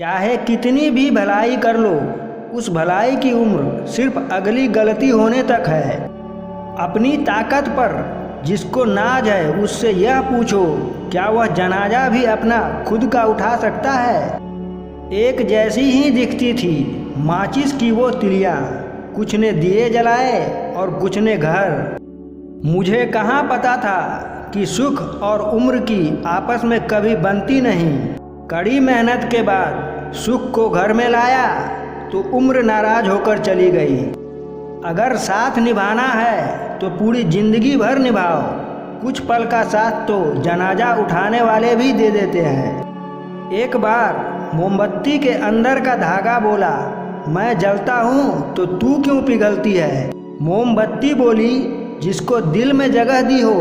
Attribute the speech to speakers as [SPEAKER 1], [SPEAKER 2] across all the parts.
[SPEAKER 1] चाहे कितनी भी भलाई कर लो, उस भलाई की उम्र सिर्फ अगली गलती होने तक है। अपनी ताकत पर जिसको नाज है उससे यह पूछो, क्या वह जनाजा भी अपना खुद का उठा सकता है। एक जैसी ही दिखती थी माचिस की वो तिलियां, कुछ ने दिए जलाए और कुछ ने घर। मुझे कहाँ पता था कि सुख और उम्र की आपस में कभी बनती नहीं। कड़ी मेहनत के बाद सुख को घर में लाया तो उम्र नाराज होकर चली गई। अगर साथ निभाना है तो पूरी जिंदगी भर निभाओ, कुछ पल का साथ तो जनाजा उठाने वाले भी दे देते हैं। एक बार मोमबत्ती के अंदर का धागा बोला, मैं जलता हूँ तो तू क्यों पिघलती है। मोमबत्ती बोली, जिसको दिल में जगह दी हो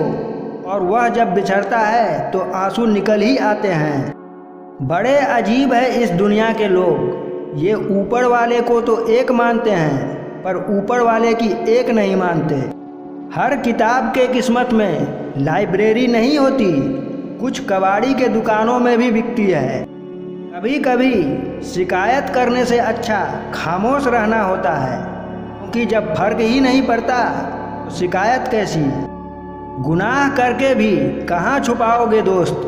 [SPEAKER 1] और वह जब बिछड़ता है तो आंसू निकल ही आते हैं। बड़े अजीब है इस दुनिया के लोग, ये ऊपर वाले को तो एक मानते हैं पर ऊपर वाले की एक नहीं मानते। हर किताब के किस्मत में लाइब्रेरी नहीं होती, कुछ कबाड़ी के दुकानों में भी बिकती है। कभी कभी शिकायत करने से अच्छा खामोश रहना होता है, क्योंकि जब फर्क ही नहीं पड़ता तो शिकायत कैसी। गुनाह करके भी कहाँ छुपाओगे दोस्त,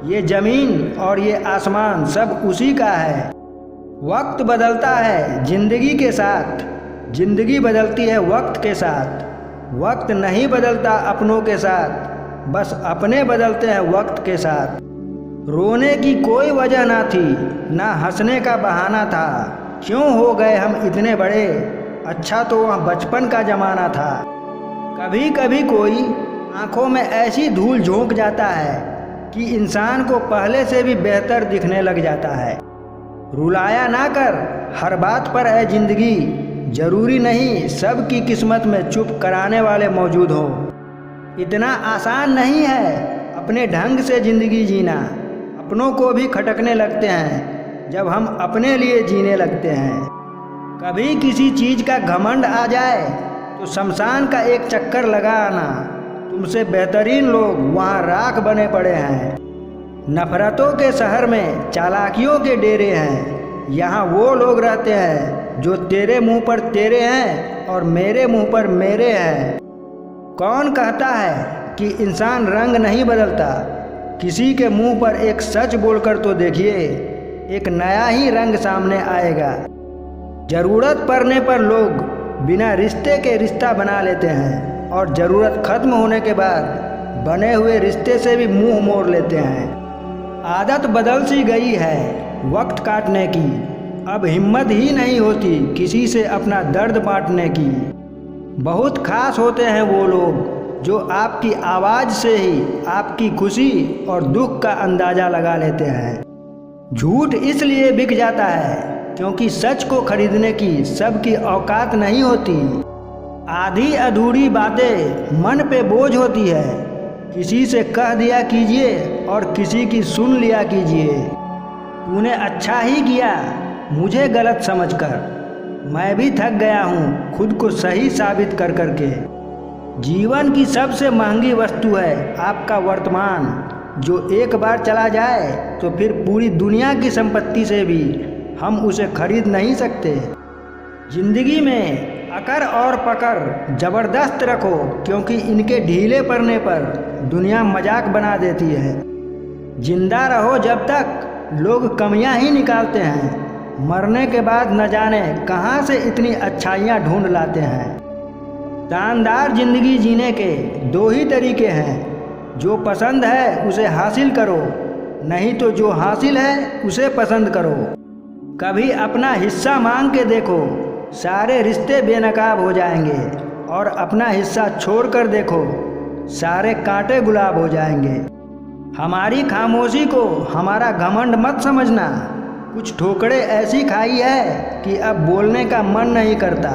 [SPEAKER 1] ये ज़मीन और ये आसमान सब उसी का है। वक्त बदलता है जिंदगी के साथ, जिंदगी बदलती है वक्त के साथ। वक्त नहीं बदलता अपनों के साथ, बस अपने बदलते हैं वक्त के साथ। रोने की कोई वजह ना थी, ना हंसने का बहाना था। क्यों हो गए हम इतने बड़े, अच्छा तो वह बचपन का ज़माना था। कभी कभी कोई आंखों में ऐसी धूल झोंक जाता है कि इंसान को पहले से भी बेहतर दिखने लग जाता है। रुलाया ना कर हर बात पर है जिंदगी, जरूरी नहीं सबकी किस्मत में चुप कराने वाले मौजूद हो। इतना आसान नहीं है अपने ढंग से ज़िंदगी जीना, अपनों को भी खटकने लगते हैं जब हम अपने लिए जीने लगते हैं। कभी किसी चीज़ का घमंड आ जाए तो शमशान का एक चक्कर लगा आना, तुमसे बेहतरीन लोग वहाँ राख बने पड़े हैं। नफरतों के शहर में चालाकियों के डेरे हैं, यहाँ वो लोग रहते हैं जो तेरे मुंह पर तेरे हैं और मेरे मुंह पर मेरे हैं। कौन कहता है कि इंसान रंग नहीं बदलता, किसी के मुंह पर एक सच बोलकर तो देखिए, एक नया ही रंग सामने आएगा। ज़रूरत पड़ने पर लोग बिना रिश्ते के रिश्ता बना लेते हैं और ज़रूरत खत्म होने के बाद बने हुए रिश्ते से भी मुंह मोड़ लेते हैं। आदत बदल सी गई है वक्त काटने की, अब हिम्मत ही नहीं होती किसी से अपना दर्द बांटने की। बहुत खास होते हैं वो लोग जो आपकी आवाज़ से ही आपकी खुशी और दुख का अंदाज़ा लगा लेते हैं। झूठ इसलिए बिक जाता है क्योंकि सच को खरीदने की सबकी औकात नहीं होती। आधी अधूरी बातें मन पे बोझ होती है, किसी से कह दिया कीजिए और किसी की सुन लिया कीजिए। तूने अच्छा ही किया मुझे गलत समझकर, मैं भी थक गया हूँ खुद को सही साबित कर करके। जीवन की सबसे महंगी वस्तु है आपका वर्तमान, जो एक बार चला जाए तो फिर पूरी दुनिया की संपत्ति से भी हम उसे खरीद नहीं सकते। जिंदगी में अकर और पकड़ जबरदस्त रखो, क्योंकि इनके ढीले पड़ने पर दुनिया मजाक बना देती है। जिंदा रहो जब तक लोग कमियां ही निकालते हैं, मरने के बाद न जाने कहां से इतनी अच्छाइयां ढूंढ लाते हैं। शानदार जिंदगी जीने के दो ही तरीके हैं, जो पसंद है उसे हासिल करो, नहीं तो जो हासिल है उसे पसंद करो। कभी अपना हिस्सा मांग के देखो, सारे रिश्ते बेनकाब हो जाएंगे, और अपना हिस्सा छोड़कर देखो, सारे कांटे गुलाब हो जाएंगे। हमारी खामोशी को हमारा घमंड मत समझना, कुछ ठोकरें ऐसी खाई है कि अब बोलने का मन नहीं करता।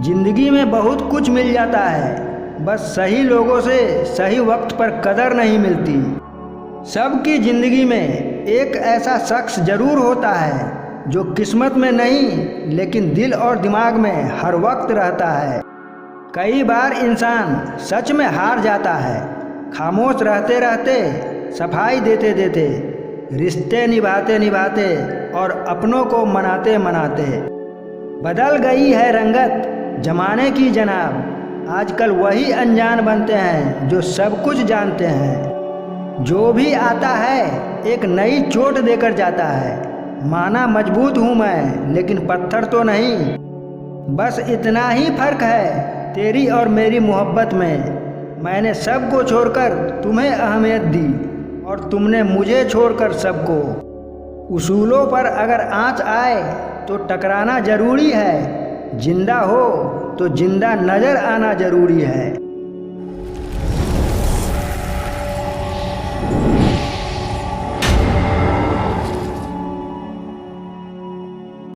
[SPEAKER 1] जिंदगी में बहुत कुछ मिल जाता है, बस सही लोगों से सही वक्त पर कदर नहीं मिलती। सबकी जिंदगी में एक ऐसा शख्स जरूर होता है जो किस्मत में नहीं लेकिन दिल और दिमाग में हर वक्त रहता है। कई बार इंसान सच में हार जाता है, खामोश रहते रहते, सफाई देते देते, रिश्ते निभाते निभाते और अपनों को मनाते मनाते। बदल गई है रंगत जमाने की जनाब, आजकल वही अनजान बनते हैं जो सब कुछ जानते हैं। जो भी आता है एक नई चोट देकर जाता है। माना मजबूत हूँ मैं, लेकिन पत्थर तो नहीं। बस इतना ही फर्क है तेरी और मेरी मोहब्बत में। मैंने सबको छोड़कर तुम्हें अहमियत दी और तुमने मुझे छोड़कर सबको। उसूलों पर अगर आँच आए तो टकराना जरूरी है, जिंदा हो तो जिंदा नजर आना जरूरी है।